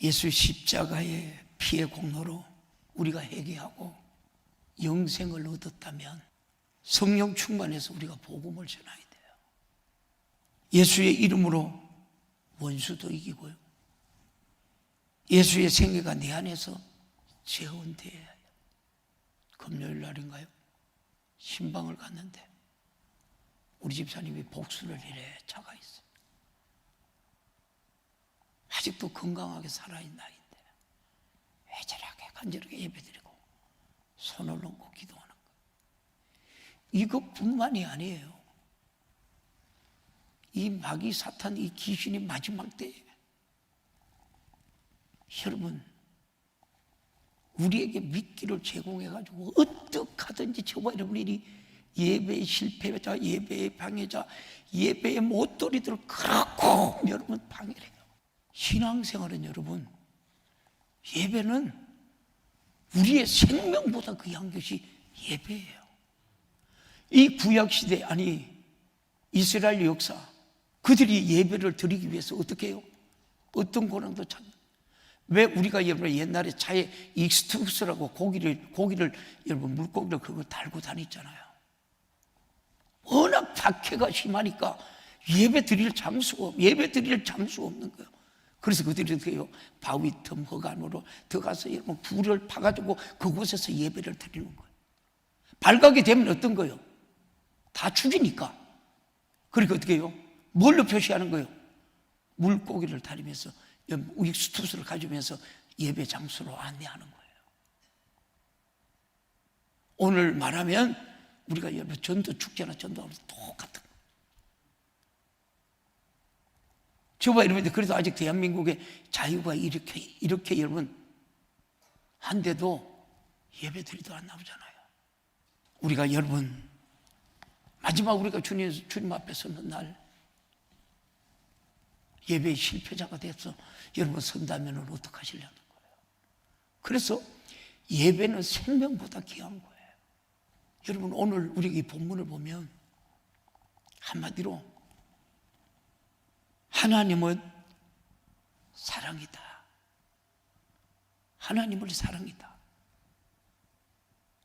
예수 십자가의 피의 공로로 우리가 회개하고 영생을 얻었다면 성령 충만해서 우리가 복음을 전해야 돼요. 예수의 이름으로 원수도 이기고요, 예수의 생애가 내 안에서 재혼되어야 해요. 금요일 날인가요? 신방을 갔는데 우리 집사님이 복수를 이래 차가 있어요. 아직도 건강하게 살아있는 나이인데 애절하게 간절하게 예배드리고 손을 얹고 기도하는 거예요. 이것뿐만이 아니에요. 이 마귀 사탄, 이 귀신이 마지막 때에 여러분 우리에게 미끼를 제공해가지고 어떻게 하든지 저와 여러분이 예배의 실패자, 예배의 방해자, 예배의 못돌이들을 그렇고 여러분 방해를 해요. 신앙생활은 여러분, 예배는 우리의 생명보다 귀한 것이 예배예요. 이 구약시대, 아니 이스라엘 역사, 그들이 예배를 드리기 위해서 어떻게 해요? 어떤 고난도 참. 왜 우리가 여러분 옛날에 차에 익스투스라고 고기를 여러분 물고기를 그걸 달고 다녔잖아요. 워낙 박해가 심하니까 예배 드릴 장수가 없는 거예요. 그래서 그들이 어떻게 해요? 바위 틈 허간으로 들어가서 여러분 불을 파가지고 그곳에서 예배를 드리는 거예요. 발각이 되면 어떤 거예요? 다 죽이니까. 그러니까 어떻게 해요? 뭘로 표시하는 거예요? 물고기를 다리면서 익스투스를 가지면서 예배 장소로 안내하는 거예요. 오늘 말하면 우리가 여러분 전도 축제나 전도하면서 똑같은 거예요. 저와 여러분들 그래도 아직 대한민국의 자유가 이렇게 여러분 한데도 예배드리도 안 나오잖아요. 우리가 여러분 마지막 우리가 주님 앞에 서는 날 예배의 실패자가 돼서 여러분 선다면 어떡하시려는 거예요? 그래서 예배는 생명보다 귀한 거예요. 여러분 오늘 우리 이 본문을 보면 한마디로 하나님은 사랑이다. 하나님은 사랑이다.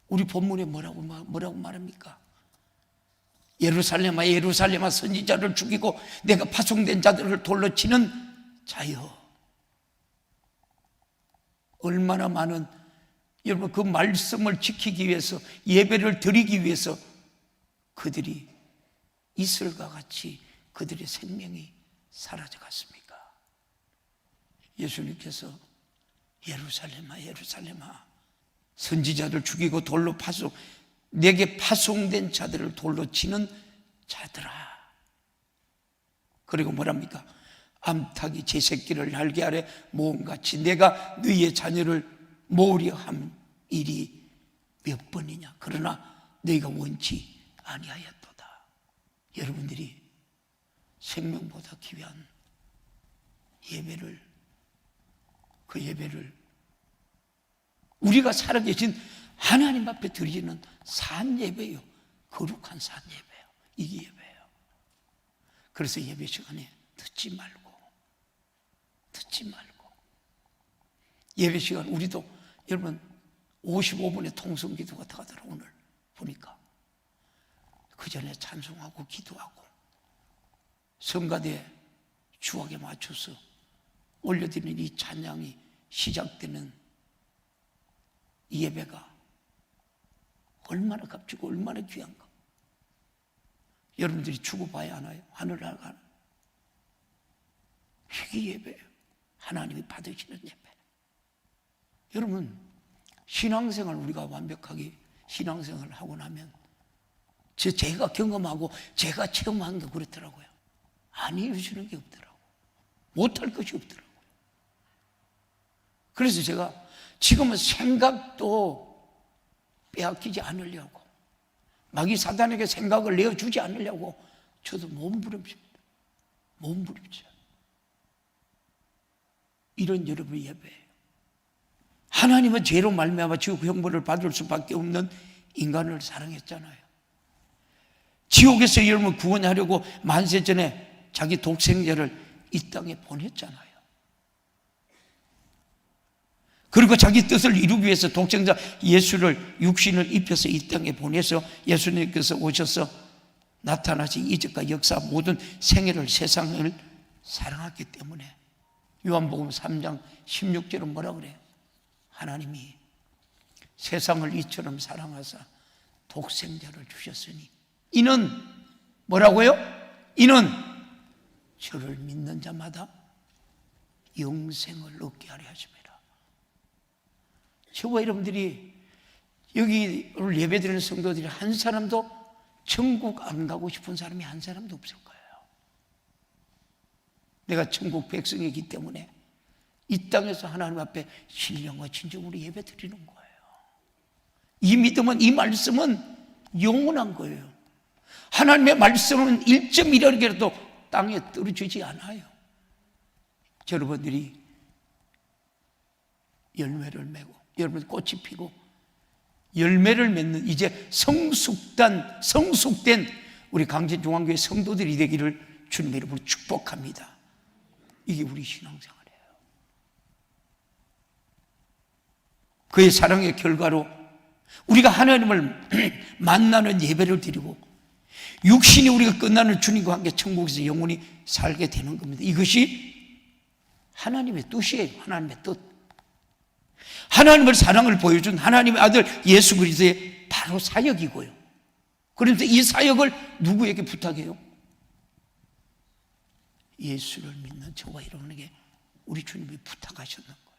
우리 본문에 뭐라고 말합니까? 예루살렘아 예루살렘아 선지자를 죽이고 내가 파송된 자들을 돌로 치는 자여. 얼마나 많은 여러분 그 말씀을 지키기 위해서 예배를 드리기 위해서 그들이 이슬과 같이 그들의 생명이 사라져 갔습니까? 예수님께서 예루살렘아 예루살렘아 선지자들 죽이고 돌로 내게 파송된 자들을 돌로 치는 자들아. 그리고 뭐랍니까? 암탉이 제 새끼를 날개 아래 모음같이 내가 너희의 자녀를 모으려 한 일이 몇 번이냐. 그러나 너희가 원치 아니하였도다. 여러분들이 생명보다 귀한 예배를, 그 예배를 우리가 살아계신 하나님 앞에 드리는 산 예배예요. 거룩한 산 예배예요. 이게 예배예요. 그래서 예배 시간에 듣지 말고 예배 시간 우리도 여러분 55분의 통성 기도가 들어가더라. 오늘 보니까 그 전에 찬송하고 기도하고 성가대 주악에 맞춰서 올려드리는 이 찬양이 시작되는 이 예배가 얼마나 값지고 얼마나 귀한가. 여러분들이 죽어봐야 하나요? 하늘 나가는 이게 예배예요. 하나님이 받으시는 예배. 여러분 신앙생활 우리가 완벽하게 신앙생활을 하고 나면 제가 경험하고 제가 체험한 게 그렇더라고요. 안 이루어지는 게 없더라고요. 못할 것이 없더라고요. 그래서 제가 지금은 생각도 빼앗기지 않으려고, 마귀 사단에게 생각을 내어주지 않으려고 저도 몸부림칩니다. 몸부림쳐. 이런 여러분의 예배예요. 하나님은 죄로 말미암아 지옥 형벌을 받을 수밖에 없는 인간을 사랑했잖아요. 지옥에서 여러분 구원하려고 만세 전에 자기 독생자를 이 땅에 보냈잖아요. 그리고 자기 뜻을 이루기 위해서 독생자 예수를 육신을 입혀서 이 땅에 보내서 예수님께서 오셔서 나타나신 이적과 역사 모든 생애를 세상을 사랑했기 때문에 요한복음 3장 16절은 뭐라 그래요? 하나님이 세상을 이처럼 사랑하사 독생자를 주셨으니 이는 뭐라고요? 이는 저를 믿는 자마다 영생을 얻게 하려 하십니다. 저와 여러분들이 여기 오늘 예배드리는 성도들이 한 사람도 천국 안 가고 싶은 사람이 한 사람도 없을 거예요. 내가 천국 백성이기 때문에 이 땅에서 하나님 앞에 신령과 진정으로 예배드리는 거예요. 이 믿음은, 이 말씀은 영원한 거예요. 하나님의 말씀은 1.1억이라도 땅에 떨어지지 않아요. 여러분들이 열매를 맺고 여러분 꽃이 피고 열매를 맺는 이제 성숙된 우리 강진중앙교회 성도들이 되기를 주님의 이름으로 축복합니다. 이게 우리 신앙생활이에요. 그의 사랑의 결과로 우리가 하나님을 만나는 예배를 드리고 육신이 우리가 끝나는 주님과 함께 천국에서 영원히 살게 되는 겁니다. 이것이 하나님의 뜻이에요. 하나님의 뜻. 하나님의 사랑을 보여준 하나님의 아들 예수 그리스도의 바로 사역이고요. 그런데 이 사역을 누구에게 부탁해요? 예수를 믿는 저와 여러분에게 우리 주님이 부탁하셨는 거예요.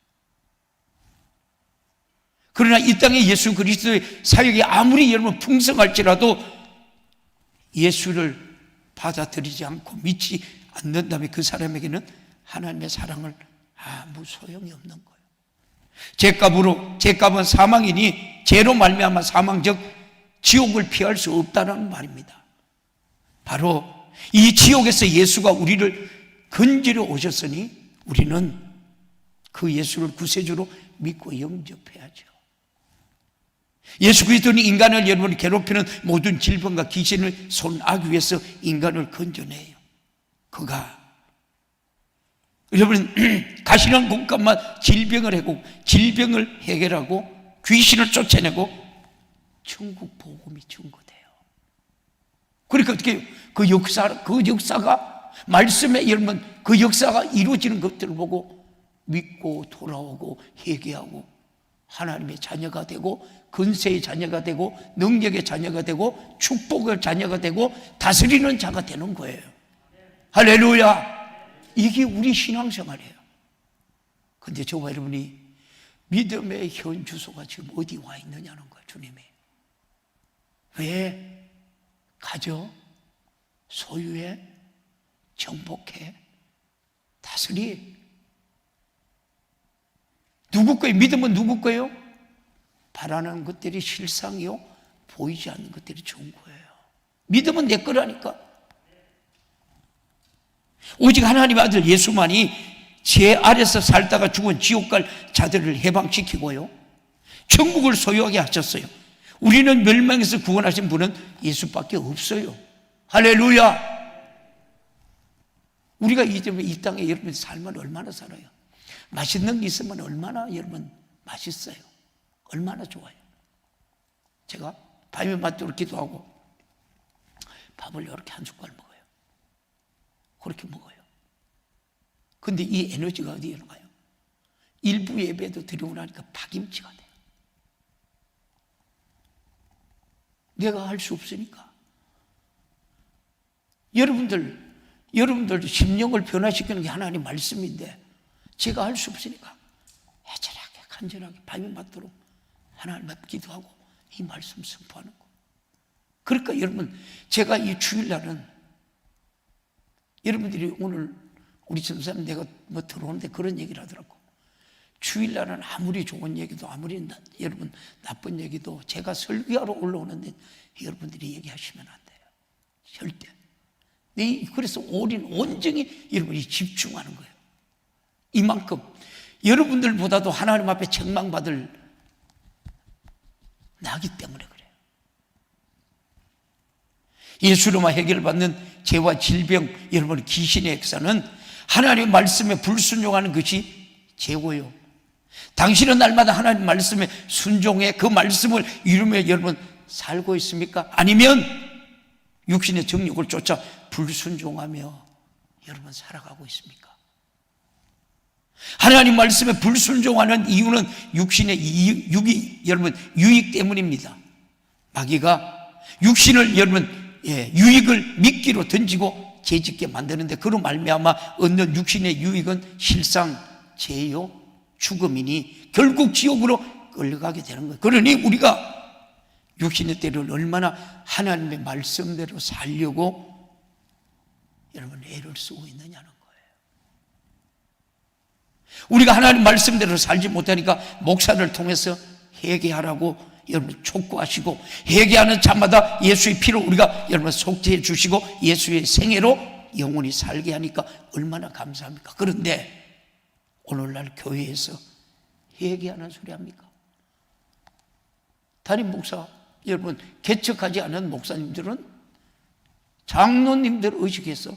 그러나 이 땅에 예수 그리스도의 사역이 아무리 여러분 풍성할지라도 예수를 받아들이지 않고 믿지 않는다면 그 사람에게는 하나님의 사랑을 아무 소용이 없는 거예요. 죄값은 사망이니 죄로 말미암아 사망 즉 지옥을 피할 수 없다는 말입니다. 바로 이 지옥에서 예수가 우리를 건지러 오셨으니 우리는 그 예수를 구세주로 믿고 영접해야죠. 예수 그리스도는 인간을 여러분 괴롭히는 모든 질병과 귀신을 손아귀 위해서 인간을 건져내요. 그가 여러분 가시는 곳간만 질병을 해결하고 귀신을 쫓아내고 천국 복음이 증거돼요. 그러니까 어떻게 해요? 그 역사가 말씀에 여러분 그 역사가 이루어지는 것들을 보고 믿고 돌아오고 회개하고 하나님의 자녀가 되고 근세의 자녀가 되고 능력의 자녀가 되고 축복의 자녀가 되고 다스리는 자가 되는 거예요. 할렐루야. 이게 우리 신앙생활이에요. 그런데 저와 여러분이 믿음의 현 주소가 지금 어디 와 있느냐는 거예요. 주님이 왜 가져, 소유해, 정복해, 다스리. 누구 거예요? 믿음은 누구 거예요? 바라는 것들이 실상이요 보이지 않는 것들이 좋은 거예요. 믿음은 내 거라니까. 오직 하나님의 아들 예수만이 죄 아래서 살다가 죽은 지옥 갈 자들을 해방시키고요 천국을 소유하게 하셨어요. 우리는 멸망에서 구원하신 분은 예수밖에 없어요. 할렐루야. 우리가 이 땅에 여러분 삶을 얼마나 살아요? 맛있는 게 있으면 얼마나 여러분 맛있어요. 얼마나 좋아요. 제가 밤에 맞도록 기도하고 밥을 이렇게 한 숟갈 먹어요. 그렇게 먹어요. 근데 이 에너지가 어디로 가요? 일부 예배도 드리고 나니까 파김치가 돼요. 내가 할 수 없으니까. 여러분들 심령을 변화시키는 게 하나님 말씀인데 제가 할 수 없으니까 애절하게 간절하게 밤이 맞도록 하나님 앞에 기도하고 이 말씀 선포하는 거. 그러니까 여러분 제가 이 주일날은 여러분들이 오늘 우리 전사님 내가 뭐 들어오는데 그런 얘기를 하더라고. 주일날은 아무리 좋은 얘기도 아무리 여러분 나쁜 얘기도 제가 설교하러 올라오는데 여러분들이 얘기하시면 안 돼요. 절대. 그래서 온전히 여러분이 집중하는 거예요. 이만큼 여러분들보다도 하나님 앞에 책망받을 나기 때문에 그래요. 예수로만 해결받는 죄와 질병, 여러분 귀신의 역사는 하나님의 말씀에 불순종하는 것이 죄고요. 당신은 날마다 하나님 말씀에 순종해 그 말씀을 이루며 여러분 살고 있습니까? 아니면 육신의 정욕을 쫓아 불순종하며 여러분 살아가고 있습니까? 하나님 말씀에 불순종하는 이유는 육신의 여러분 유익 때문입니다. 마귀가 육신을 여러분 유익을 미끼로 던지고 죄짓게 만드는데 그로 말미암아 얻는 육신의 유익은 실상 죄요 죽음이니 결국 지옥으로 끌려가게 되는 거예요. 그러니 우리가 육신의 때를 얼마나 하나님의 말씀대로 살려고 여러분 애를 쓰고 있느냐는 거예요. 우리가 하나님 말씀대로 살지 못하니까 목사를 통해서 회개하라고 여러분 촉구하시고 회개하는 자마다 예수의 피로 우리가 여러분 속죄해 주시고 예수의 생애로 영원히 살게 하니까 얼마나 감사합니까? 그런데 오늘날 교회에서 회개하는 소리 합니까? 담임 목사 여러분 개척하지 않은 목사님들은 장로님들 의식해서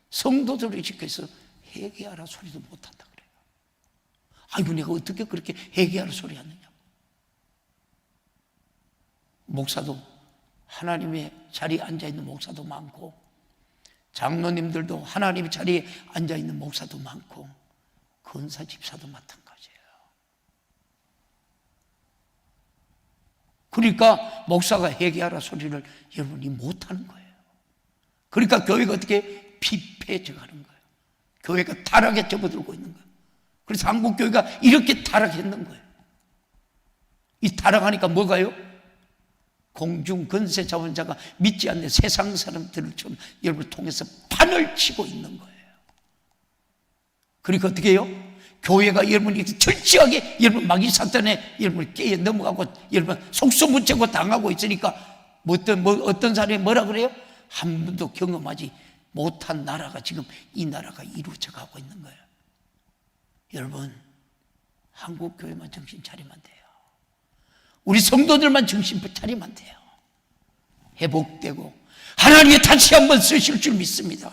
성도들 의식해서 회개하라 소리도 못한다 그래요. 아이고 내가 어떻게 그렇게 회개하라 소리 하느냐. 목사도 하나님의 자리에 앉아있는 목사도 많고 장로님들도 하나님의 자리에 앉아있는 목사도 많고 권사 집사도 마찬가지예요. 그러니까 목사가 회개하라 소리를 여러분이 못하는 거예요. 그러니까 교회가 어떻게 피폐해져 가는 거예요. 교회가 타락에 접어들고 있는 거예요. 그래서 한국 교회가 이렇게 타락했는 거예요. 이 타락하니까 뭐가요? 공중 권세 자원자가 믿지 않는 세상 사람들을 좀 여러분을 통해서 판을 치고 있는 거예요. 그러니까 어떻게 해요? 교회가 여러분이 철저하게 여러분 마귀 사탄에 여러분 깨어 넘어가고 여러분 속수무책고 당하고 있으니까 어떤 사람이 뭐라 그래요? 한 번도 경험하지 못한 나라가 지금 이 나라가 이루어져 가고 있는 거예요. 여러분 한국 교회만 정신 차리면 돼요. 우리 성도들만 정신 차리면 돼요. 회복되고 하나님이 다시 한번 쓰실 줄 믿습니다.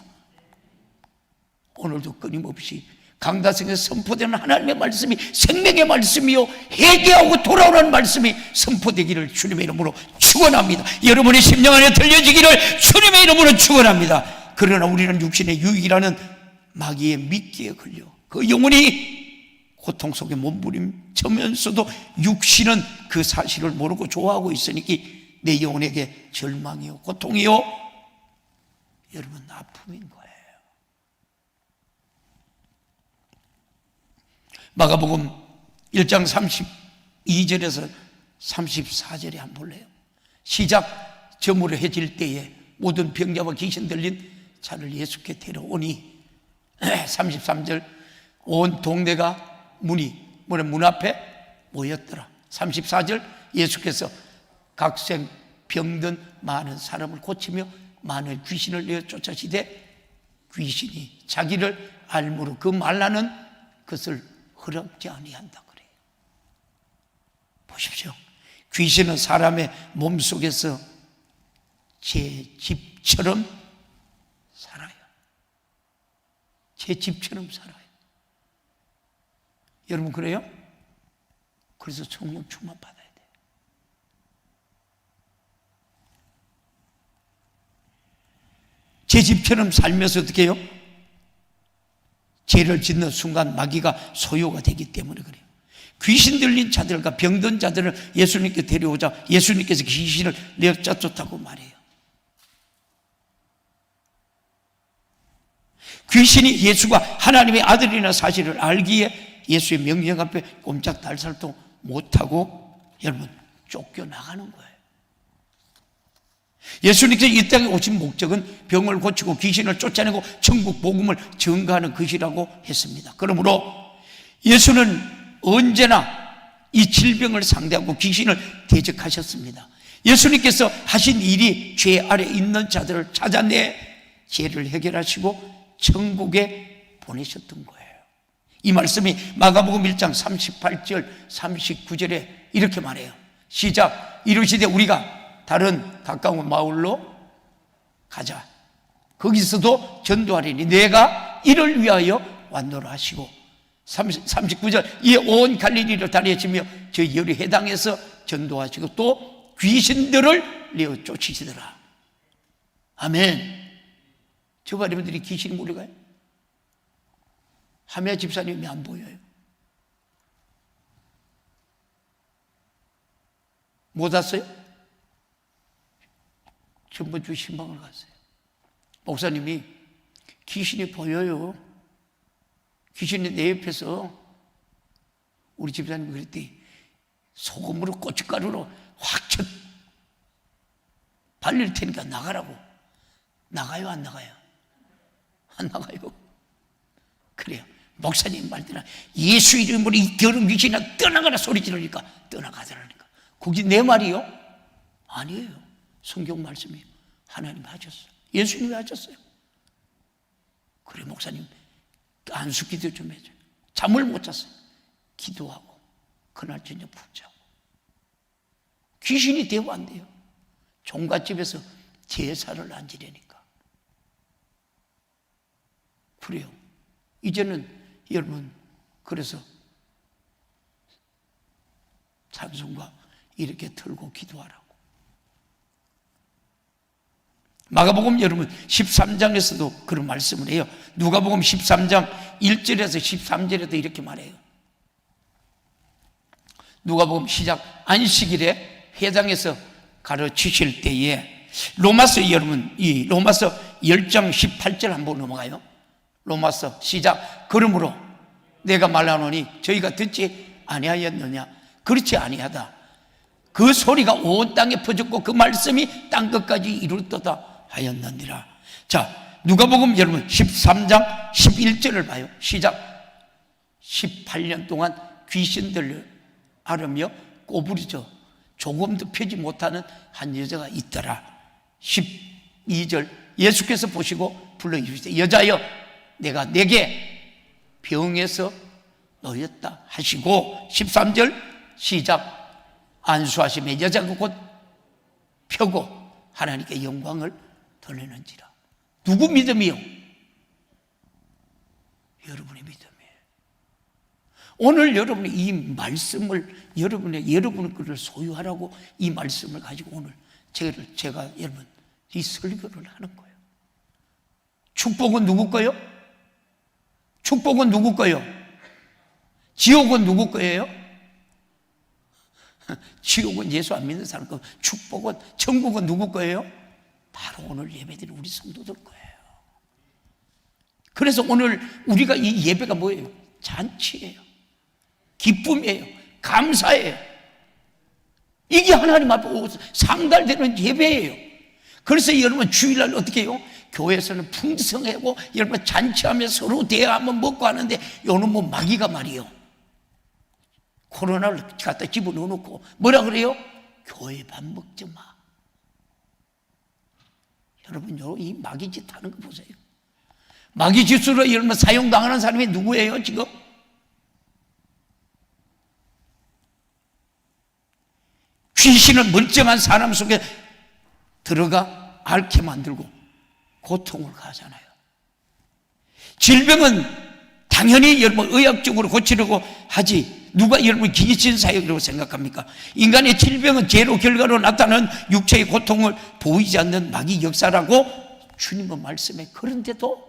오늘도 끊임없이 강다성에서 선포되는 하나님의 말씀이 생명의 말씀이요 회개하고 돌아오라는 말씀이 선포되기를 주님의 이름으로 축원합니다. 여러분의 심령 안에 들려지기를 주님의 이름으로 축원합니다. 그러나 우리는 육신의 유익이라는 마귀의 미끼에 걸려 그 영혼이 고통 속에 몸부림치면서도 육신은 그 사실을 모르고 좋아하고 있으니 내 영혼에게 절망이요 고통이요 여러분 아픔인 거예요. 마가복음 1장 32절에서 34절에 한번 볼래요? 시작 저물어 해질 때에 모든 병자와 귀신 들린 자를 예수께 데려오니 33절 온 동네가 문 앞에 모였더라. 34절 예수께서 각생 병든 많은 사람을 고치며 많은 귀신을 내어 쫓아시되 귀신이 자기를 알므로 그 말하는 것을 허락지 아니한다 그래요. 보십시오. 귀신은 사람의 몸속에서 제 집처럼 살아요. 제 집처럼 살아요. 여러분 그래요? 그래서 성령 충만 받아야 돼요. 제 집처럼 살면서 어떻게 해요? 죄를 짓는 순간 마귀가 소유가 되기 때문에 그래요. 귀신 들린 자들과 병든 자들을 예수님께 데려오자 예수님께서 귀신을 내쫓았다고 말해요. 귀신이 예수가 하나님의 아들이라는 사실을 알기에 예수의 명령 앞에 꼼짝달살도 못하고 여러분 쫓겨나가는 거예요. 예수님께서 이 땅에 오신 목적은 병을 고치고 귀신을 쫓아내고 천국 복음을 전가하는 것이라고 했습니다. 그러므로 예수는 언제나 이 질병을 상대하고 귀신을 대적하셨습니다. 예수님께서 하신 일이 죄 아래 있는 자들을 찾아내 죄를 해결하시고 천국에 보내셨던 거예요. 이 말씀이 마가복음 1장 38절 39절에 이렇게 말해요. 시작 이르시되 우리가 다른 가까운 마을로 가자. 거기서도 전도하리니 내가 이를 위하여 왔노라 하시고 39절 이 온 갈릴리를 다니시며 저 여리 해당에서 전도하시고 또 귀신들을 내어 쫓으시더라. 아멘. 저와 여러분들이 귀신이 물려가요? 하미야 집사님이 안 보여요. 못 왔어요? 전번주 신방을 갔어요. 목사님이 귀신이 보여요. 귀신이 내 옆에서 우리 집사님이 그랬더니 소금으로 고춧가루로 확 쳐 발릴 테니까 나가라고. 나가요, 안 나가요? 안 나가요. 그래요. 목사님 말대로 예수 이름으로 이 더러운 귀신아 떠나가라 소리 지르니까 떠나가더라니까. 그게 내 말이요? 아니에요. 성경 말씀이에요. 하나님 하셨어요. 예수님이 하셨어요. 그래 목사님 안수기도 좀 해줘요. 잠을 못 잤어요. 기도하고 그날 저녁 푹 자고. 귀신이 대우 안 돼요. 종갓집에서 제사를 안 지내니까. 그래요. 이제는 여러분 그래서 찬송가 이렇게 틀고 기도하라고. 마가복음 여러분 13장에서도 그런 말씀을 해요. 누가복음 13장 1절에서 13절에도 이렇게 말해요. 누가복음 시작 안식일에 회당에서 가르치실 때에 로마서 여러분 이 로마서 10장 18절 한번 넘어가요. 로마서 시작 그러므로 내가 말하노니 저희가 듣지 아니하였느냐 그렇지 아니하다. 그 소리가 온 땅에 퍼졌고 그 말씀이 땅끝까지 이룰도다 하였느니라. 자 누가복음 여러분 13장 11절을 봐요. 시작 18년 동안 귀신들을 앓으며 꼬부리져 조금도 펴지 못하는 한 여자가 있더라. 12절 예수께서 보시고 불러 이르시되 여자여 내가 내게 병에서 놓였다 하시고 13절 시작 안수하시며 여자가 곧 펴고 하나님께 영광을 돌리는지라. 누구 믿음이요? 여러분의 믿음이에요. 오늘 여러분이 이 말씀을 여러분의 것을 소유하라고 이 말씀을 가지고 오늘 제가 여러분 이 설교를 하는 거예요. 축복은 누구 거예요? 축복은 누구 거예요? 지옥은 누구 거예요? 지옥은 예수 안 믿는 사람 거, 축복은 천국은 누구 거예요? 바로 오늘 예배드린 우리 성도들 거예요. 그래서 오늘 우리가 이 예배가 뭐예요? 잔치예요. 기쁨이에요. 감사예요. 이게 하나님 앞에 상달되는 예배예요. 그래서 여러분 주일날 어떻게 해요? 교회에서는 풍성하고 여러분 잔치하며 서로 대화하며 먹고 하는데 요는 뭐 마귀가 말이요. 코로나를 갖다 집어넣어놓고 뭐라 그래요? 교회 밥 먹지 마. 여러분 이 마귀 짓 하는 거 보세요. 마귀 짓으로 여러분 사용당하는 사람이 누구예요 지금? 귀신은 멀쩡한 사람 속에 들어가 앓게 만들고 고통을 가잖아요. 질병은 당연히 여러분 의학적으로 고치려고 하지 누가 여러분 귀신 사역이라고 생각합니까? 인간의 질병은 죄로 결과로 나타나는 육체의 고통을 보이지 않는 마귀 역사라고 주님은 말씀해. 그런데도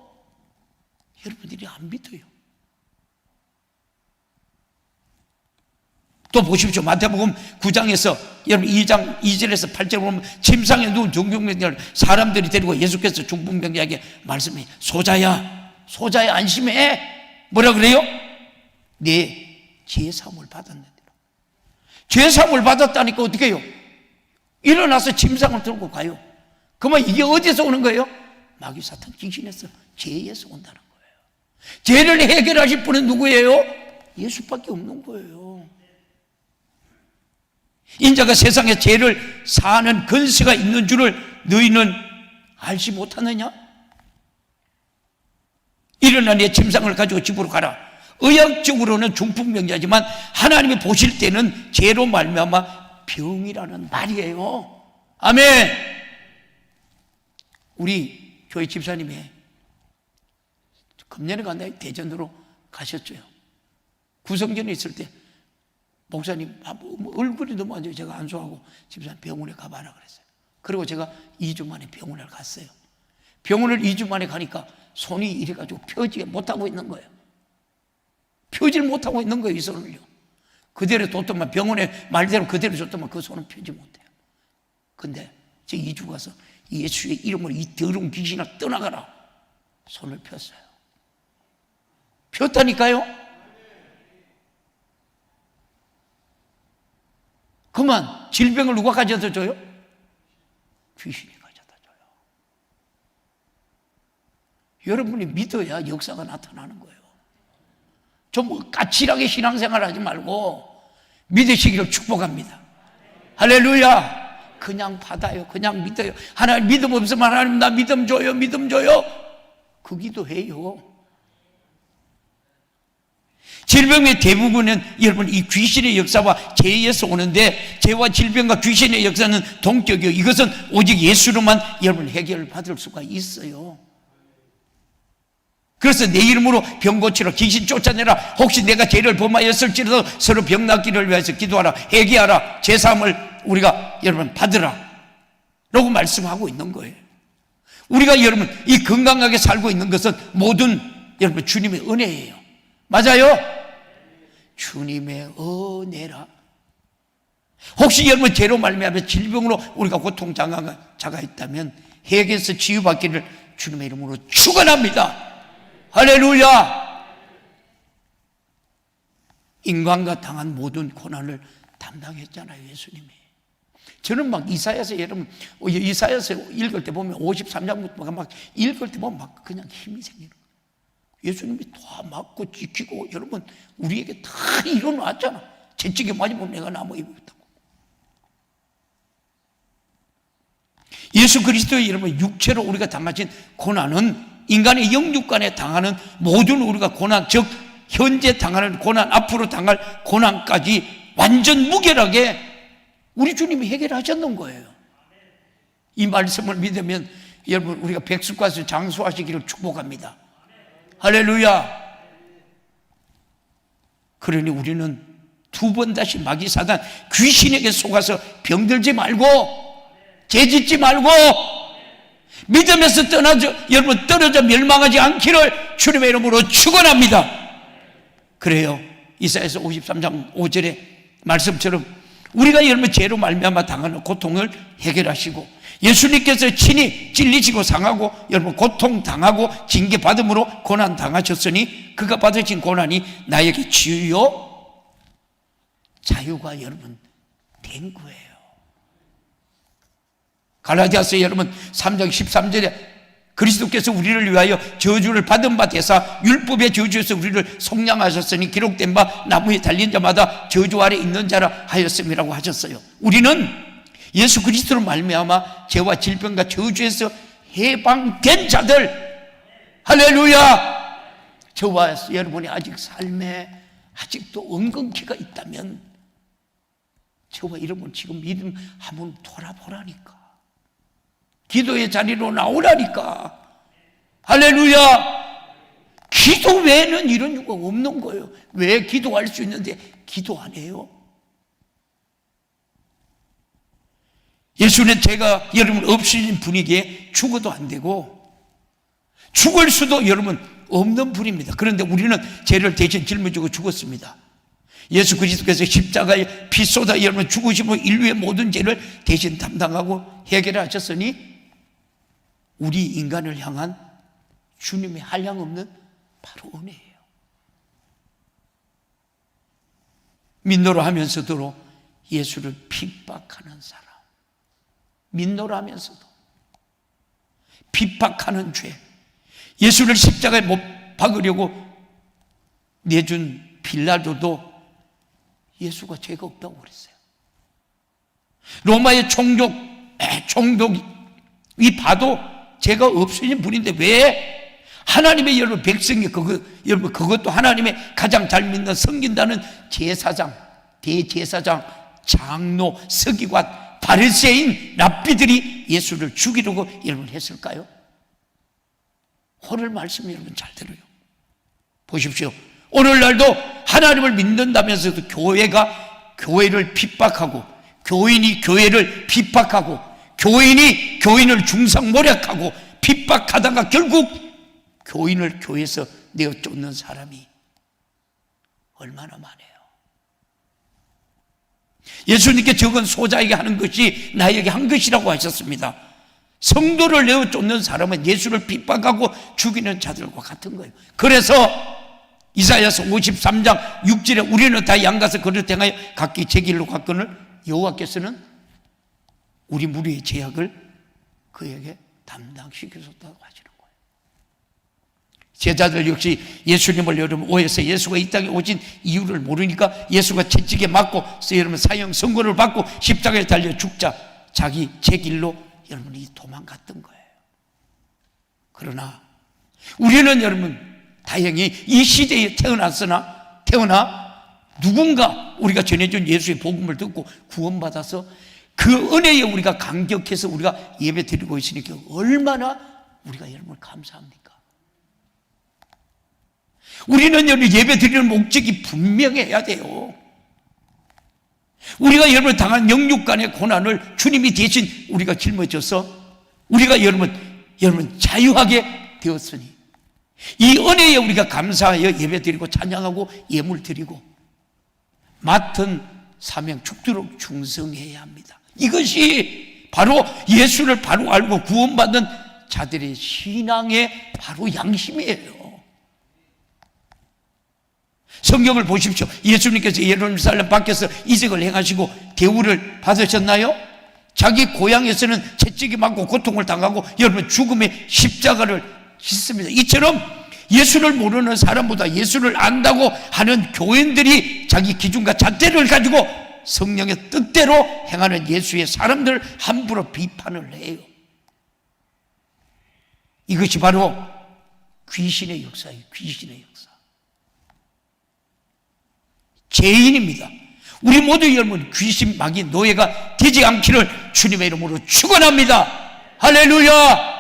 여러분들이 안 믿어요. 또 보십시오. 마태복음 9장에서 여러분 2장 2절에서 8절 보면 침상에 누운 중풍병자를 사람들이 데리고 예수께서 중풍병자에게 말씀해. 소자야 안심해. 뭐라 그래요? 네 죄사함을 받았는데. 죄사함을 받았다니까 어떻게 해요? 일어나서 침상을 들고 가요. 그러면 이게 어디서 오는 거예요? 마귀 사탄 귀신에서 죄에서 온다는 거예요. 죄를 해결하실 분은 누구예요? 예수밖에 없는 거예요. 인자가 세상에 죄를 사하는 근세가 있는 줄을 너희는 알지 못하느냐? 일어나 내 침상을 가지고 집으로 가라. 의학적으로는 중풍병자지만 하나님이 보실 때는 죄로 말미암아 병이라는 말이에요. 아멘. 우리 교회 집사님이 금년에 간다 대전으로 가셨죠. 구성전에 있을 때 목사님 얼굴이 너무 안 좋아요. 제가 안수하고 집사님 병원에 가봐라 그랬어요. 그리고 제가 2주 만에 병원을 갔어요. 병원을 2주 만에 가니까 손이 이래가지고 펴지 못하고 있는 거예요. 펴지를 못하고 있는 거예요. 이 손을요. 그대로 뒀더만, 병원에 말대로 그대로 줬더만 그 손은 펴지 못해요. 근데 저 2주 가서 예수의 이름으로 이 더러운 귀신아 떠나가라, 손을 폈어요. 폈다니까요. 그만 질병을 누가 가져다 줘요? 귀신이 가져다 줘요. 여러분이 믿어야 역사가 나타나는 거예요. 좀 까칠하게 신앙생활 하지 말고 믿으시기를 축복합니다. 할렐루야. 그냥 받아요. 그냥 믿어요. 하나님 믿음 없으면 하나님 나 믿음 줘요. 믿음 줘요. 그 기도해요. 질병의 대부분은 여러분 이 귀신의 역사와 죄에서 오는데, 죄와 질병과 귀신의 역사는 동격이요. 이것은 오직 예수로만 여러분 해결받을 수가 있어요. 그래서 내 이름으로 병 고치라, 귀신 쫓아내라, 혹시 내가 죄를 범하였을지라도 서로 병 낫기를 위해서 기도하라, 회개하라, 제사함을 우리가 여러분 받으라 라고 말씀하고 있는 거예요. 우리가 여러분 이 건강하게 살고 있는 것은 모든 여러분 주님의 은혜예요. 맞아요? 주님의 은혜라. 혹시 여러분 죄로 말미암아 질병으로 우리가 고통자가 있다면 회개해서 치유받기를 주님의 이름으로 축원합니다. 할렐루야. 인간과 당한 모든 고난을 담당했잖아요, 예수님이. 저는 막 이사야서 여러분 이사야서 읽을 때 보면 53장부터 막 읽을 때 보면 막 그냥 힘이 생기는 거예요. 예수님이 다 맞고 지키고 여러분 우리에게 다 이뤄놨잖아. 채찍에 맞으면 내가 나무 입었다고. 예수 그리스도의 여러분 육체로 우리가 당하신 고난은 인간의 영육간에 당하는 모든 우리가 고난, 즉 현재 당하는 고난, 앞으로 당할 고난까지 완전 무결하게 우리 주님이 해결하셨는 거예요. 이 말씀을 믿으면 여러분 우리가 백숙과서 장수하시기를 축복합니다. 할렐루야. 그러니 우리는 두 번 다시 마귀 사단 귀신에게 속아서 병들지 말고 죄짓지 말고 믿음에서 여러분 떨어져 멸망하지 않기를 주님의 이름으로 축원합니다. 그래요. 이사야서 53장 5절의 말씀처럼 우리가 여러분 죄로 말미암아 당하는 고통을 해결하시고 예수님께서 친히 찔리시고 상하고 여러분 고통당하고 징계받음으로 고난당하셨으니 그가 받으신 고난이 나에게 치유요 자유가 여러분 된 거예요. 갈라디아서 여러분 3장 13절에 그리스도께서 우리를 위하여 저주를 받은 바 되사 율법의 저주에서 우리를 속량하셨으니 기록된 바 나무에 달린 자마다 저주 아래 있는 자라 하였음이라고 하셨어요. 우리는 예수 그리스도로 말미암아 죄와 질병과 저주에서 해방된 자들. 할렐루야. 저와 여러분이 아직 삶에 아직도 엉겅퀴가 있다면 저와 여러분 지금 믿음 한번 돌아보라니까. 기도의 자리로 나오라니까. 할렐루야. 기도 외에는 이런 이유가 없는 거예요. 왜 기도할 수 있는데 기도 안 해요? 예수는 제가 여러분 없으신 분이기에 죽어도 안 되고 죽을 수도 여러분 없는 분입니다. 그런데 우리는 죄를 대신 짊어지고 죽었습니다. 예수 그리스도께서 십자가에 피 쏟아 여러분 죽으시고 인류의 모든 죄를 대신 담당하고 해결하셨으니 우리 인간을 향한 주님의 한량없는 바로 은혜예요. 믿노라 하면서도 예수를 핍박하는 사람, 믿노라 하면서도 핍박하는 죄, 예수를 십자가에 못 박으려고 내준 빌라도도 예수가 죄가 없다고 그랬어요. 로마의 총독이 봐도 죄가 없으신 분인데 왜 하나님의 여러분 백성이 여러분 그것도 하나님의 가장 잘 믿는 섬긴다는 제사장, 대제사장, 장로, 서기관, 바리새인, 랍비들이 예수를 죽이려고 여러분 했을까요? 오늘 말씀 여러분 잘 들어요. 보십시오. 오늘날도 하나님을 믿는다면서도 교회를 핍박하고, 교인이 교회를 핍박하고, 교인이 교인을 중상모략하고 핍박하다가 결국 교인을 교회에서 내어 쫓는 사람이 얼마나 많아요. 예수님께 적은 소자에게 하는 것이 나에게 한 것이라고 하셨습니다. 성도를 내어 쫓는 사람은 예수를 핍박하고 죽이는 자들과 같은 거예요. 그래서 이사야서 53장 6절에 우리는 다 양가서 그릇 행하여 각기 제 길로 갔거늘 여호와께서는 우리 무리의 죄악을 그에게 담당시켜줬다고 하시는 거예요. 제자들 역시 예수님을 여러분 오해해서 예수가 이 땅에 오신 이유를 모르니까 예수가 채찍에 맞고 여러분 사형 선고를 받고 십자가에 달려 죽자 자기 제 길로 여러분이 도망갔던 거예요. 그러나 우리는 여러분 다행히 이 시대에 태어나 누군가 우리가 전해준 예수의 복음을 듣고 구원받아서 그 은혜에 우리가 감격해서 우리가 예배 드리고 있으니까 얼마나 우리가 여러분 감사합니까? 우리는 여러분 예배 드리는 목적이 분명해야 돼요. 우리가 여러분 당한 영육간의 고난을 주님이 대신 우리가 짊어져서 우리가 여러분 자유하게 되었으니 이 은혜에 우리가 감사하여 예배 드리고 찬양하고 예물 드리고 맡은 사명 죽도록 충성해야 합니다. 이것이 바로 예수를 바로 알고 구원받는 자들의 신앙의 바로 양심이에요. 성경을 보십시오. 예수님께서 예루살렘 밖에서 이적을 행하시고 대우를 받으셨나요? 자기 고향에서는 채찍이 맞고 고통을 당하고 여러분 죽음의 십자가를 짓습니다. 이처럼 예수를 모르는 사람보다 예수를 안다고 하는 교인들이 자기 기준과 잣대를 가지고 성령의 뜻대로 행하는 예수의 사람들 함부로 비판을 해요. 이것이 바로 귀신의 역사예요. 귀신의 역사. 죄인입니다. 우리 모두 여러분 귀신 마귀 노예가 되지 않기를 주님의 이름으로 축원합니다. 할렐루야.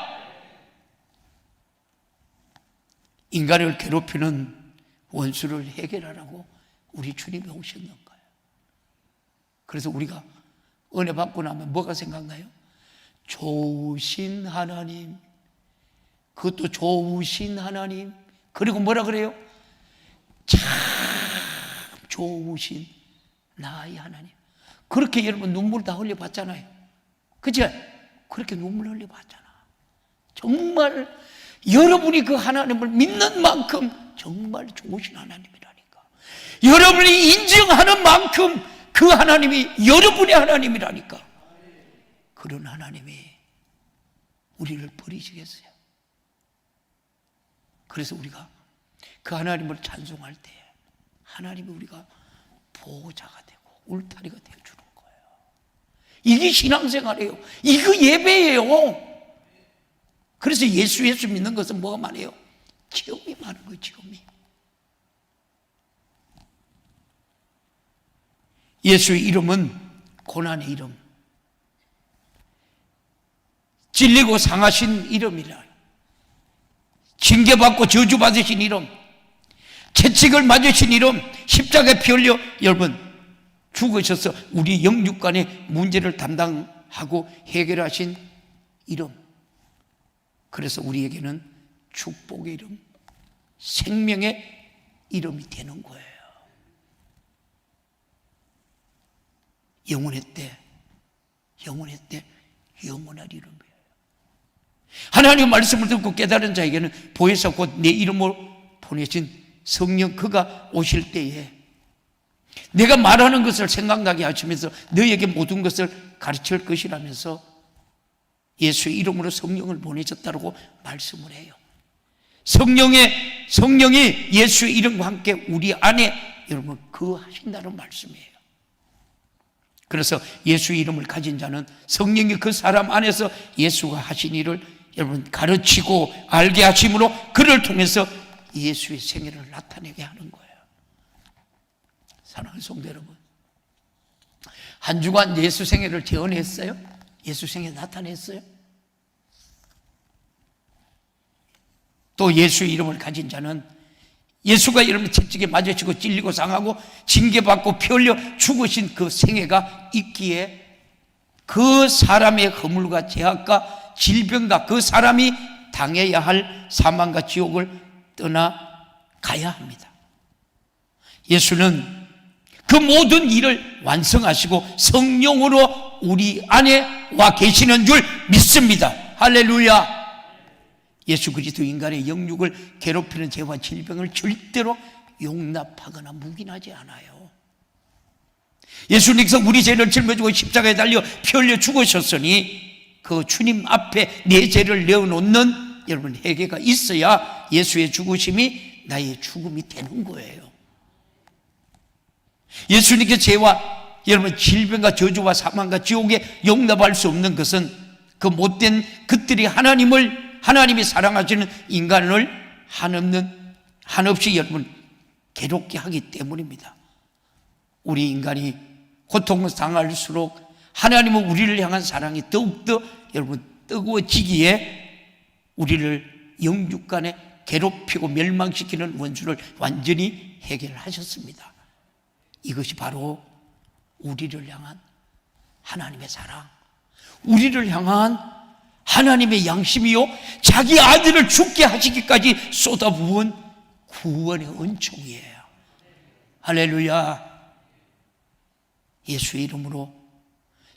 인간을 괴롭히는 원수를 해결하라고 우리 주님이 오셨는 거예요. 그래서 우리가 은혜 받고 나면 뭐가 생각나요? 좋으신 하나님, 그것도 좋으신 하나님. 그리고 뭐라 그래요? 참 좋으신 나의 하나님. 그렇게 여러분 눈물 다 흘려봤잖아요. 그죠? 그렇게 눈물 흘려봤잖아. 정말 여러분이 그 하나님을 믿는 만큼 정말 좋으신 하나님이라니까. 여러분이 인정하는 만큼 그 하나님이 여러분의 하나님이라니까. 그런 하나님이 우리를 버리시겠어요? 그래서 우리가 그 하나님을 찬송할 때 하나님이 우리가 보호자가 되고 울타리가 되어주는 거예요. 이게 신앙생활이에요. 이거 예배예요. 그래서 예수 믿는 것은 뭐가 많아요? 체험이 많은 거예요. 체험이. 예수의 이름은 고난의 이름, 찔리고 상하신 이름이라, 징계받고 저주받으신 이름, 채찍을 맞으신 이름, 십자가에 피 흘려 여러분 죽으셔서 우리 영육간의 문제를 담당하고 해결하신 이름. 그래서 우리에게는 축복의 이름, 생명의 이름이 되는 거예요. 영원의 때 영원할 이름이에요. 하나님의 말씀을 듣고 깨달은 자에게는 보혜사 곧 내 이름으로 보내신 성령 그가 오실 때에 내가 말하는 것을 생각나게 하시면서 너에게 모든 것을 가르칠 것이라면서 예수의 이름으로 성령을 보내셨다고 말씀을 해요. 성령이 예수의 이름과 함께 우리 안에 여러분 거하신다는 말씀이에요. 그래서 예수의 이름을 가진 자는 성령이 그 사람 안에서 예수가 하신 일을 여러분 가르치고 알게 하심으로 그를 통해서 예수의 생애를 나타내게 하는 거예요. 사랑하는 성도 여러분, 한 주간 예수 생애를 재현했어요? 예수 생애 나타냈어요? 또 예수의 이름을 가진 자는 예수가 여러분 채찍에 맞으시고 찔리고 상하고 징계받고 피 흘려 죽으신 그 생애가 있기에 그 사람의 허물과 죄악과 질병과 그 사람이 당해야 할 사망과 지옥을 떠나가야 합니다. 예수는 그 모든 일을 완성하시고 성령으로 우리 안에 와 계시는 줄 믿습니다. 할렐루야. 예수 그리스도 인간의 영육을 괴롭히는 죄와 질병을 절대로 용납하거나 묵인하지 않아요. 예수님께서 우리 죄를 짊어지고 십자가에 달려 피 흘려 죽으셨으니 그 주님 앞에 내 죄를 내어놓는 여러분 회개가 있어야 예수의 죽으심이 나의 죽음이 되는 거예요. 예수님께서 죄와 여러분 질병과 저주와 사망과 지옥에 용납할 수 없는 것은 그 못된 그들이 하나님이 사랑하시는 인간을 한없이 여러분 괴롭게 하기 때문입니다. 우리 인간이 고통을 당할수록 하나님은 우리를 향한 사랑이 더욱더 여러분 뜨거워지기에 우리를 영육간에 괴롭히고 멸망시키는 원수를 완전히 해결하셨습니다. 이것이 바로 우리를 향한 하나님의 사랑, 우리를 향한 하나님의 양심이요 자기 아들을 죽게 하시기까지 쏟아부은 구원의 은총이에요. 할렐루야. 예수의 이름으로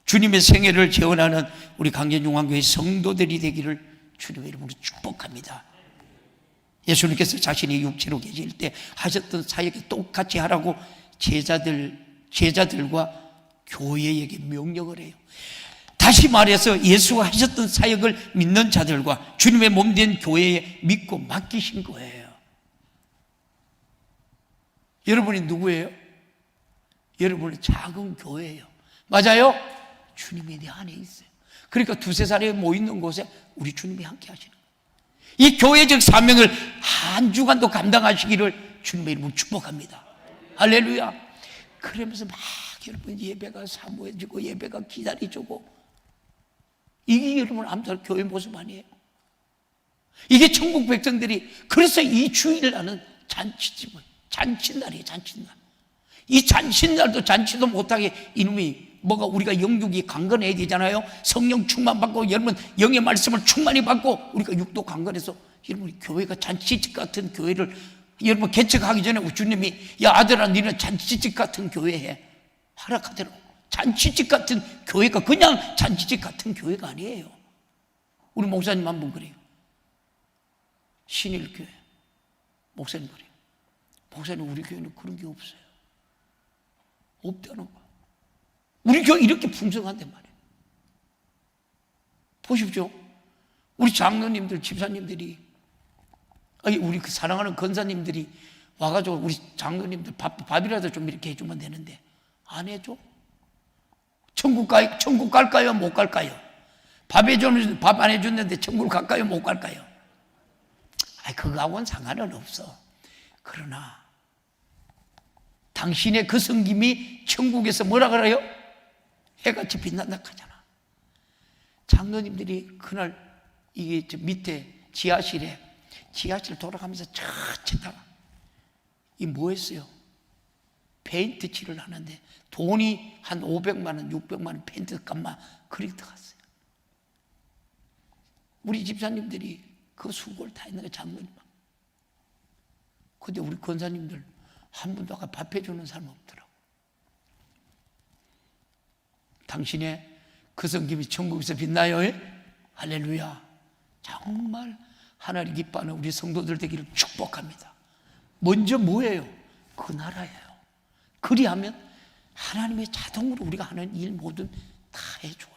주님의 생애를 재원하는 우리 강전중앙교회 성도들이 되기를 주님의 이름으로 축복합니다. 예수님께서 자신이 육체로 계실 때 하셨던 사역에 똑같이 하라고 제자들과 교회에게 명령을 해요. 다시 말해서 예수가 하셨던 사역을 믿는 자들과 주님의 몸된 교회에 믿고 맡기신 거예요. 여러분이 누구예요? 여러분은 작은 교회예요. 맞아요? 주님이 내 안에 있어요. 그러니까 두세 사람이 모이는 곳에 우리 주님이 함께 하시는 거예요. 이 교회적 사명을 한 주간도 감당하시기를 주님의 이름으로 축복합니다. 할렐루야. 그러면서 막 여러분 예배가 사모해지고 예배가 기다려지고 이게 여러분 암살 교회 모습 아니에요? 이게 천국 백성들이 그래서 이 주일날은 잔칫날이에요. 잔칫날. 이 잔칫날도 잔치도 못하게 이놈이 뭐가 우리가 영육이 강건해야 되잖아요. 성령 충만 받고 여러분 영의 말씀을 충만히 받고 우리가 육도 강건해서 여러분 교회가 잔치집 같은 교회를 여러분 개척하기 전에 주님이 야 아들아 너는 잔치집 같은 교회 해 허락하더라고. 잔치집 같은 교회가 그냥 잔치집 같은 교회가 아니에요. 우리 목사님 한 분 그래요. 신일교회 목사님 그래요. 목사님 우리 교회는 그런 게 없어요. 없다는 거야. 우리 교회 이렇게 풍성한데 말이에요. 보십시오. 우리 장로님들 집사님들이 우리 그 사랑하는 권사님들이 와가지고 우리 장로님들 밥이라도 좀 이렇게 해주면 되는데 안 해줘? 천국 갈까요? 못 갈까요? 밥 안 해줬는데 천국 갈까요? 못 갈까요? 그거하고는 상관은 없어. 그러나 당신의 그 섬김이 천국에서 뭐라 그래요? 해같이 빛난다 하잖아. 장로님들이 그날 이게 저 밑에 지하실 돌아가면서 저다 이 뭐 했어요? 페인트 칠을 하는데 돈이 한 500만 원, 600만 원 페인트 값만 그렇게 들어갔어요. 우리 집사님들이 그 수고를 다 했는 거예요. 장로님. 근데 우리 권사님들 한 분도 아까 밥 해주는 사람 없더라고. 당신의 그 성김이 천국에서 빛나요? 할렐루야. 정말 하나님 기뻐하는 우리 성도들 되기를 축복합니다. 먼저 뭐예요? 그 나라예요. 그리하면 하나님의 자동으로 우리가 하는 일 모든 다 해줘요.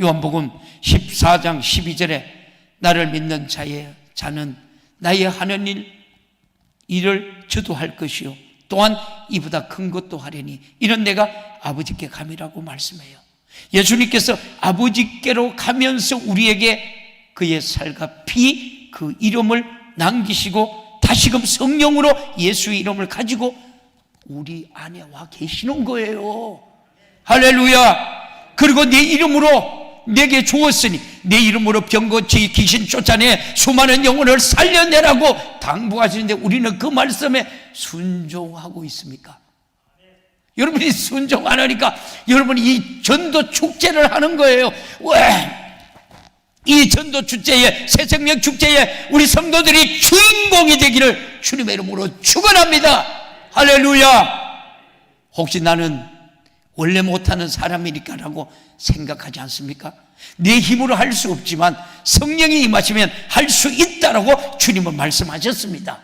요한복음 14장 12절에 나를 믿는 자는 나의 하는 일을 저도 할 것이요 또한 이보다 큰 것도 하려니 이는 내가 아버지께 감이라고 말씀해요. 예수님께서 아버지께로 가면서 우리에게 그의 살과 피 그 이름을 남기시고 다시금 성령으로 예수의 이름을 가지고 우리 안에 와 계시는 거예요. 할렐루야. 그리고 내 이름으로 내게 주었으니 내 이름으로 병 고치 귀신 쫓아내 수많은 영혼을 살려내라고 당부하시는데 우리는 그 말씀에 순종하고 있습니까? 여러분이 순종 안 하니까 여러분이 이 전도 축제를 하는 거예요. 왜? 이 전도 축제에, 새생명 축제에 우리 성도들이 주인공이 되기를 주님의 이름으로 축원합니다. 할렐루야. 혹시 나는 원래 못하는 사람이니까라고 생각하지 않습니까? 내 힘으로 할 수 없지만 성령이 임하시면 할 수 있다라고 주님은 말씀하셨습니다.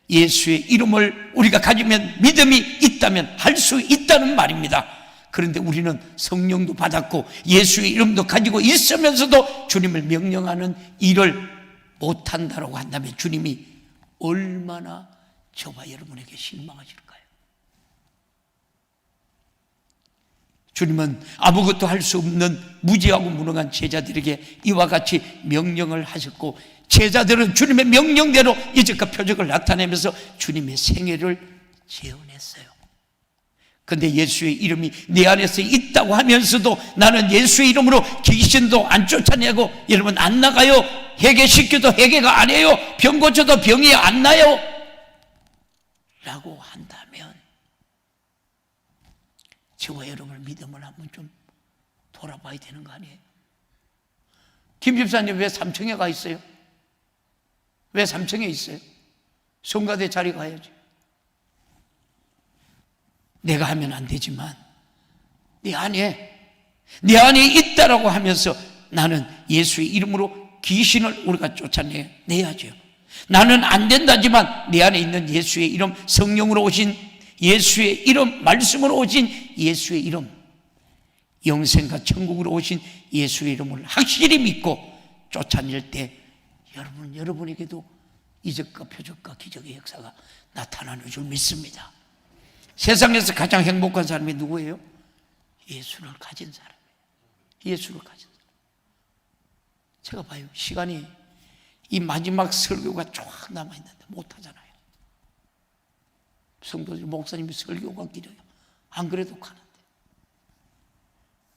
예수의 이름을 우리가 가지면, 믿음이 있다면 할 수 있다는 말입니다. 그런데 우리는 성령도 받았고 예수의 이름도 가지고 있으면서도 주님을 명령하는 일을 못한다라고 한다면 주님이 얼마나 저와 여러분에게 실망하실까요? 주님은 아무것도 할 수 없는 무지하고 무능한 제자들에게 이와 같이 명령을 하셨고, 제자들은 주님의 명령대로 이적과 표적을 나타내면서 주님의 생애를 재현했어요. 그런데 예수의 이름이 내 안에서 있다고 하면서도 나는 예수의 이름으로 귀신도 안 쫓아내고 여러분 안 나가요, 회개시켜도 회개가 안 해요, 병 고쳐도 병이 안 나요 라고 한다면 저와 여러분의 믿음을 한번 좀 돌아봐야 되는 거 아니에요? 김 집사님 왜 삼청에 가 있어요? 왜 삼청에 있어요? 성가대 자리 가야지. 내가 하면 안 되지만 내 안에 있다라고 하면서 나는 예수의 이름으로 귀신을 우리가 쫓아내야죠. 나는 안 된다지만 내 안에 있는 예수의 이름, 성령으로 오신 예수의 이름, 말씀으로 오신 예수의 이름, 영생과 천국으로 오신 예수의 이름을 확실히 믿고 쫓아낼 때 여러분에게도 이적과 표적과 기적의 역사가 나타나는 줄 믿습니다. 세상에서 가장 행복한 사람이 누구예요? 예수를 가진 사람이에요. 예수를 가진 사람. 제가 봐요, 시간이 이 마지막 설교가 쫙 남아있는데 못하잖아요. 성도들, 목사님이 설교가 길어요. 안 그래도 가는데.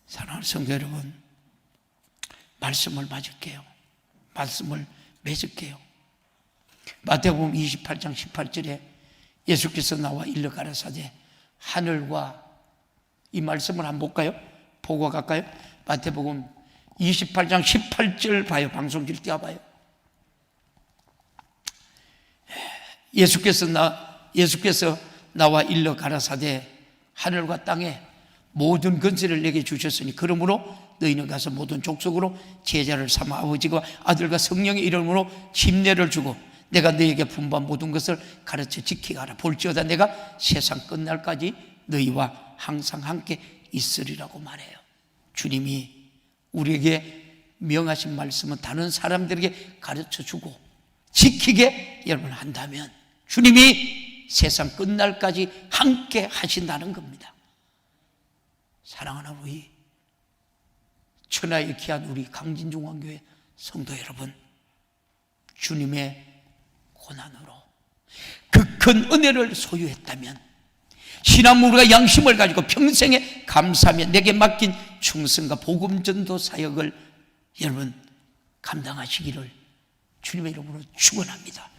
사랑하는 성도 여러분, 말씀을 맞을게요. 말씀을 맺을게요. 마태복음 28장 18절에 예수께서 나와 일러 가라사대 하늘과, 이 말씀을 한번 볼까요? 보고 갈까요? 마태복음 28장 18절 봐요. 방송실 띄워봐요. 예수께서 나와 일러 가라사대 하늘과 땅에 모든 권세를 내게 주셨으니 그러므로 너희는 가서 모든 족속으로 제자를 삼아 아버지와 아들과 성령의 이름으로 침례를 주고 내가 너희에게 분부한 모든 것을 가르쳐 지키게 하라. 볼지어다 내가 세상 끝날까지 너희와 항상 함께 있으리라고 말해요. 주님이 우리에게 명하신 말씀은 다른 사람들에게 가르쳐 주고 지키게 여러분 한다면 주님이 세상 끝날까지 함께 하신다는 겁니다. 사랑하는 우리 천하의 귀한 우리 강진중앙교회 성도 여러분, 주님의 고난으로 그 큰 은혜를 소유했다면 신앙 우리가 양심을 가지고 평생에 감사하며 내게 맡긴 충성과 복음전도 사역을 여러분 감당하시기를 주님의 이름으로 축원합니다.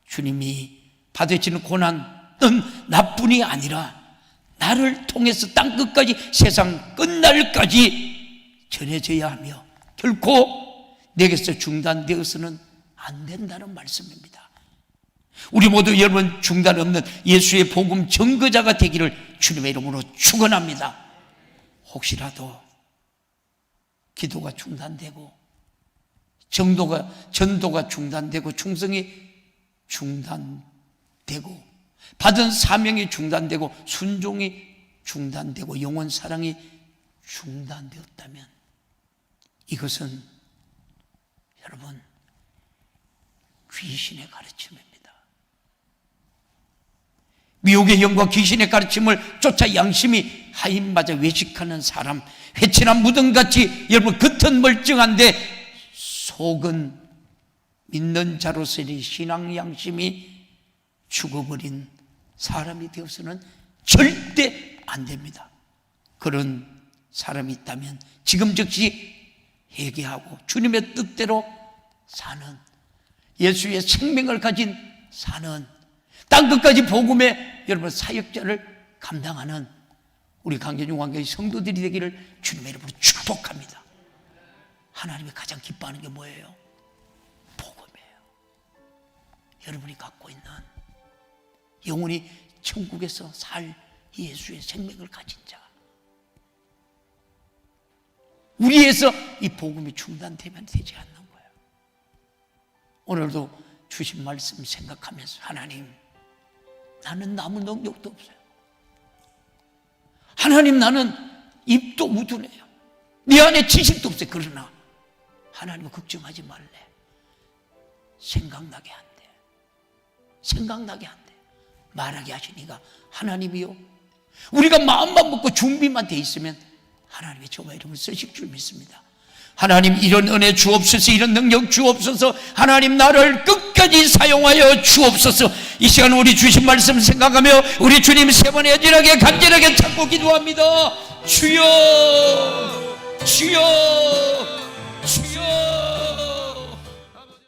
주님이 받으시는 고난은 나뿐이 아니라 나를 통해서 땅끝까지 세상 끝날까지 전해져야 하며 결코 내게서 중단되어서는 안 된다는 말씀입니다. 우리 모두 여러분 중단 없는 예수의 복음 전거자가 되기를 주님의 이름으로 축원합니다. 혹시라도 기도가 중단되고 전도가 중단되고 충성이 중단되고 받은 사명이 중단되고 순종이 중단되고 영혼 사랑이 중단되었다면 이것은 여러분 귀신의 가르침입니다. 미혹의 영과 귀신의 가르침을 쫓아 양심이 하인마저 외식하는 사람, 회칠한 무덤같이 여러분 겉은 멀쩡한데 속은 믿는 자로서의 신앙 양심이 죽어버린 사람이 되어서는 절대 안 됩니다. 그런 사람이 있다면 지금 즉시 회개하고 주님의 뜻대로 사는, 예수의 생명을 가진 사는, 땅끝까지 복음의 여러분 사역자를 감당하는 우리 강제중 왕교회 성도들이 되기를 주님의 이름으로 축복합니다. 하나님이 가장 기뻐하는 게 뭐예요? 복음이에요. 여러분이 갖고 있는 영원히 천국에서 살 예수의 생명을 가진 자, 우리에서 이 복음이 중단되면 되지 않는 거예요. 오늘도 주신 말씀 생각하면서, 하나님, 나는 남은 능력도 없어요. 하나님, 나는 입도 무드네요. 네 안에 지식도 없어요. 그러나 하나님, 걱정하지 말래. 생각나게 한대. 생각나게 한대. 말하게 하시니까, 하나님이요, 우리가 마음만 먹고 준비만 돼 있으면 하나님의 정말 이름을 쓰실 줄 믿습니다. 하나님, 이런 은혜 주옵소서, 이런 능력 주옵소서. 하나님, 나를 끝까지 사용하여 주옵소서. 이 시간 우리 주신 말씀 생각하며 우리 주님 세 번 애절하게 간절하게 찾고 기도합니다. 주여, 주여.